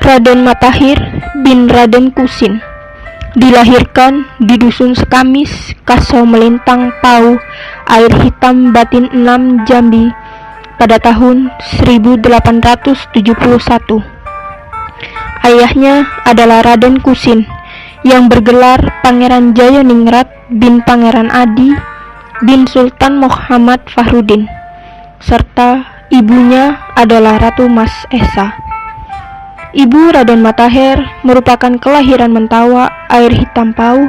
Raden Matahir bin Raden Kusin dilahirkan di dusun Sekamis, Kaso Melintang Pau, Air Hitam Batin 6, Jambi pada tahun 1871. Ayahnya adalah Raden Kusin yang bergelar Pangeran Jayaningrat bin Pangeran Adi bin Sultan Muhammad Fahrudin, serta ibunya adalah Ratu Mas Esa. Ibu Raden Matahir merupakan kelahiran Mentawa, Air Hitam Pau,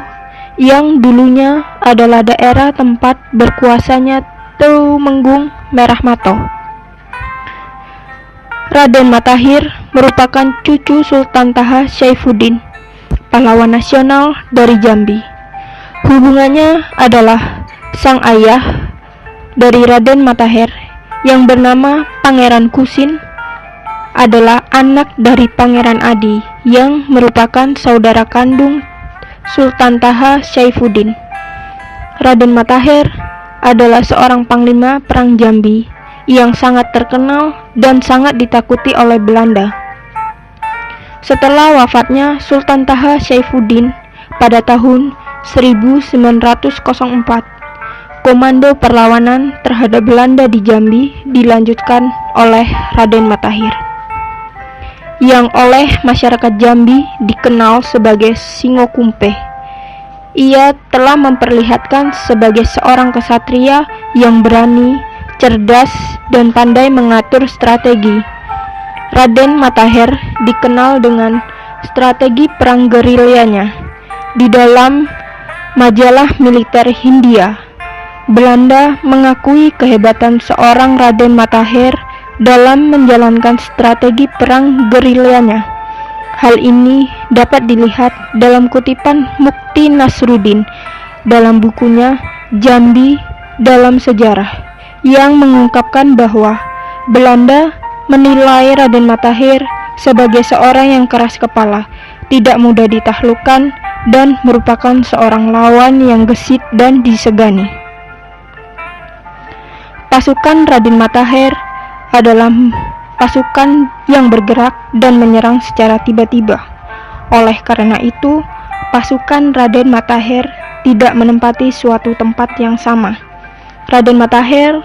yang dulunya adalah daerah tempat berkuasanya Tumenggung Merah Mato. Raden Matahir merupakan cucu Sultan Taha Saifuddin, pahlawan nasional dari Jambi. Hubungannya adalah sang ayah dari Raden Matahir yang bernama Pangeran Kusin adalah anak dari Pangeran Adi yang merupakan saudara kandung Sultan Taha Saifuddin. Raden Matahir adalah seorang panglima perang Jambi yang sangat terkenal dan sangat ditakuti oleh Belanda. Setelah wafatnya Sultan Taha Saifuddin pada tahun 1904, komando perlawanan terhadap Belanda di Jambi dilanjutkan oleh Raden Matahir, yang oleh masyarakat Jambi dikenal sebagai Singo Kumpe. Ia telah memperlihatkan sebagai seorang kesatria yang berani, cerdas, dan pandai mengatur strategi. Raden Matahir dikenal dengan strategi perang gerilyanya. Di dalam majalah militer Hindia, Belanda mengakui kehebatan seorang Raden Matahir dalam menjalankan strategi perang gerilyanya. Hal ini dapat dilihat dalam kutipan Mukti Nasruddin dalam bukunya Jambi dalam Sejarah, yang mengungkapkan bahwa Belanda menilai Raden Matahir sebagai seorang yang keras kepala, tidak mudah ditaklukkan, dan merupakan seorang lawan yang gesit dan disegani. Pasukan Raden Matahir adalah pasukan yang bergerak dan menyerang secara tiba-tiba. Oleh karena itu, pasukan Raden Matahir tidak menempati suatu tempat yang sama. Raden Matahir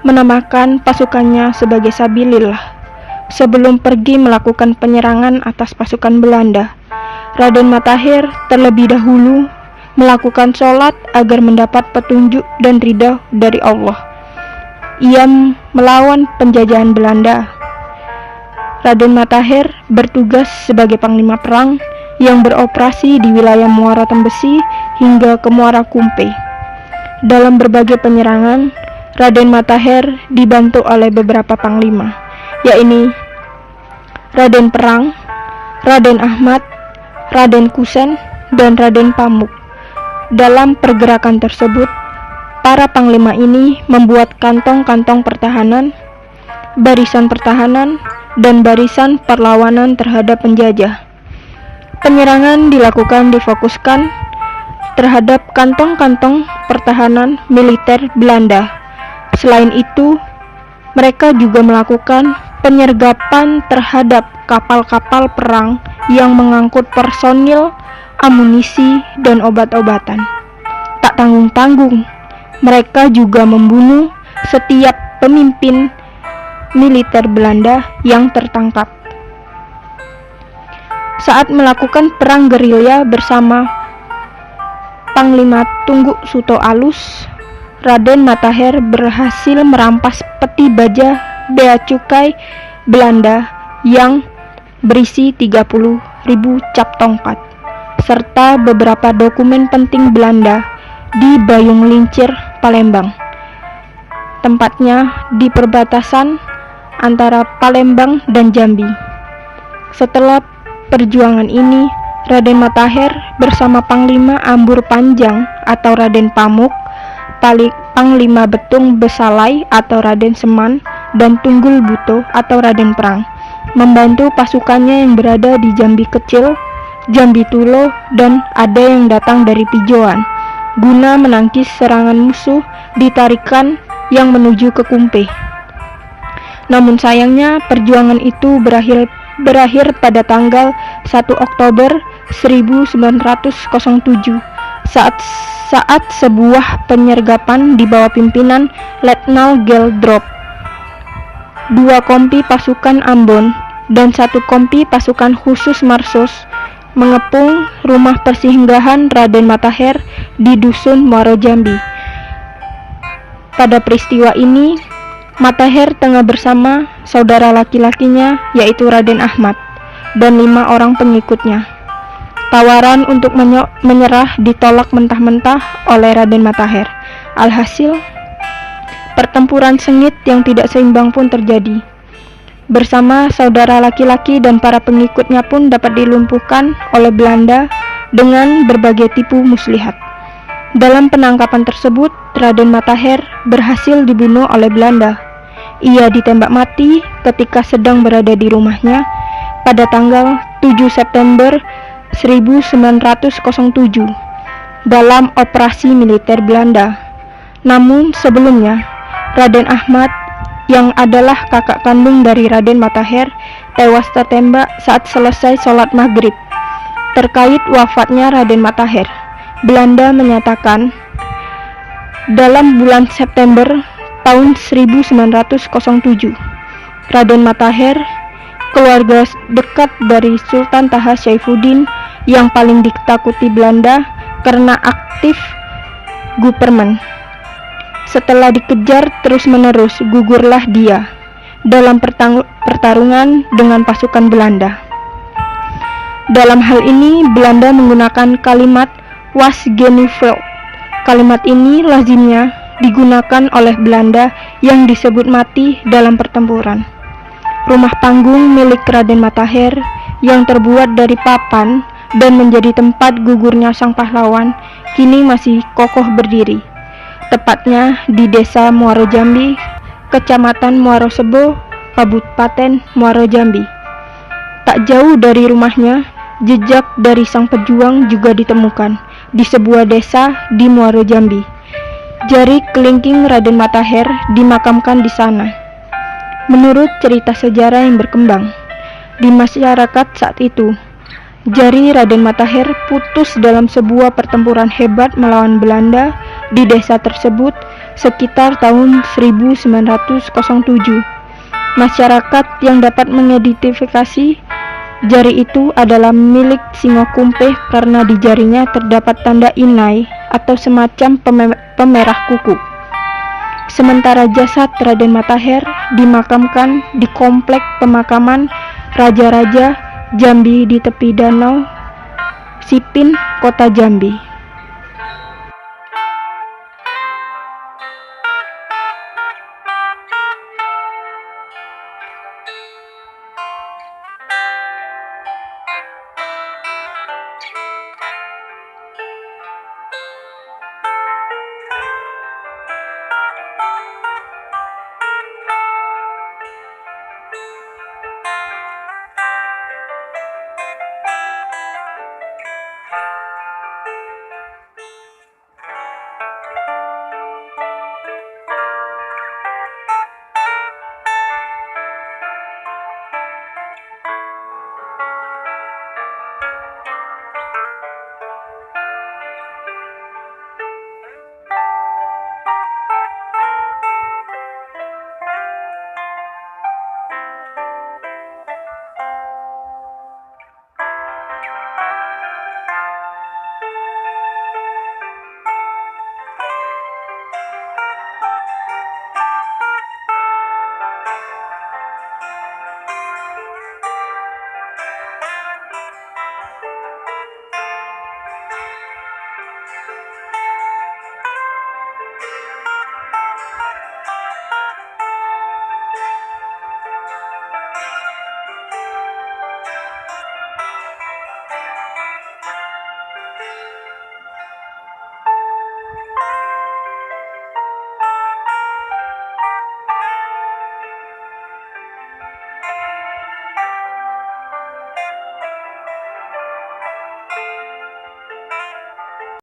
menamakan pasukannya sebagai Sabilillah. Sebelum pergi melakukan penyerangan atas pasukan Belanda, Raden Matahir terlebih dahulu melakukan sholat agar mendapat petunjuk dan ridha dari Allah. Ia melawan penjajahan Belanda. Raden Matahir bertugas sebagai panglima perang yang beroperasi di wilayah Muara Tembesi hingga ke Muara Kumpe. Dalam berbagai penyerangan, Raden Matahir dibantu oleh beberapa panglima, yakni Raden Perang, Raden Ahmad, Raden Kusen, dan Raden Pamuk. Dalam pergerakan tersebut, para panglima ini membuat kantong-kantong pertahanan, barisan pertahanan, dan barisan perlawanan terhadap penjajah. Penyerangan difokuskan terhadap kantong-kantong pertahanan militer Belanda. Selain itu, mereka juga melakukan penyergapan terhadap kapal-kapal perang yang mengangkut personil, amunisi, dan obat-obatan. Tak tanggung-tanggung, mereka juga membunuh setiap pemimpin militer Belanda yang tertangkap. Saat melakukan perang gerilya bersama Panglima Tungguk Suto Alus, Raden Matahir berhasil merampas peti baja bea cukai Belanda yang berisi 30.000 cap tongkat, serta beberapa dokumen penting Belanda di Bayung Lincir, Palembang. Tempatnya di perbatasan antara Palembang dan Jambi. Setelah perjuangan ini, Raden Matahir bersama Panglima Ambur Panjang atau Raden Pamuk, Panglima Betung Besalai atau Raden Seman, dan Tunggul Buto atau Raden Perang membantu pasukannya yang berada di Jambi Kecil, Jambi Tulo, dan ada yang datang dari Pijoan guna menangkis serangan musuh di tarikan yang menuju ke Kumpe. Namun sayangnya perjuangan itu berakhir berakhir pada tanggal 1 Oktober 1907 saat sebuah penyergapan di bawah pimpinan Letnan Geldrop, 2 kompi pasukan Ambon dan 1 kompi pasukan khusus Marsos mengepung rumah persinggahan Raden Matahir di Dusun Muaro Jambi. Pada peristiwa ini, Matahir tengah bersama saudara laki-lakinya yaitu Raden Ahmad dan 5 orang pengikutnya. Tawaran untuk menyerah ditolak mentah-mentah oleh Raden Matahir. Alhasil, pertempuran sengit yang tidak seimbang pun terjadi. Bersama saudara laki-laki dan para pengikutnya pun dapat dilumpuhkan oleh Belanda dengan berbagai tipu muslihat. Dalam penangkapan tersebut, Raden Matahir berhasil dibunuh oleh Belanda. Ia ditembak mati ketika sedang berada di rumahnya pada tanggal 7 September 1907 dalam operasi militer Belanda. Namun sebelumnya, Raden Ahmad yang adalah kakak kandung dari Raden Matahir tewas tertembak saat selesai sholat maghrib. Terkait wafatnya Raden Matahir, Belanda menyatakan dalam bulan September tahun 1907, Raden Matahir, keluarga dekat dari Sultan Taha Saifuddin yang paling ditakuti Belanda karena aktif Guperman. Setelah dikejar terus-menerus, gugurlah dia dalam pertarungan dengan pasukan Belanda. Dalam hal ini, Belanda menggunakan kalimat was geneveld. Kalimat ini lazimnya digunakan oleh Belanda yang disebut mati dalam pertempuran. Rumah panggung milik Raden Matahir yang terbuat dari papan dan menjadi tempat gugurnya sang pahlawan kini masih kokoh berdiri, tepatnya di Desa Muaro Jambi, Kecamatan Muaro Sebo, Kabupaten Muaro Jambi. Tak jauh dari rumahnya, jejak dari sang pejuang juga ditemukan di sebuah desa di Muaro Jambi. Jari kelingking Raden Matahir dimakamkan di sana. Menurut cerita sejarah yang berkembang di masyarakat saat itu, jari Raden Matahir putus dalam sebuah pertempuran hebat melawan Belanda di desa tersebut sekitar tahun 1907. Masyarakat yang dapat mengidentifikasi jari itu adalah milik Singo Kumpeh karena di jarinya terdapat tanda inai atau semacam pemerah kuku. Sementara jasad Raden Matahir dimakamkan di komplek pemakaman Raja-Raja Jambi di tepi Danau Sipin, Kota Jambi.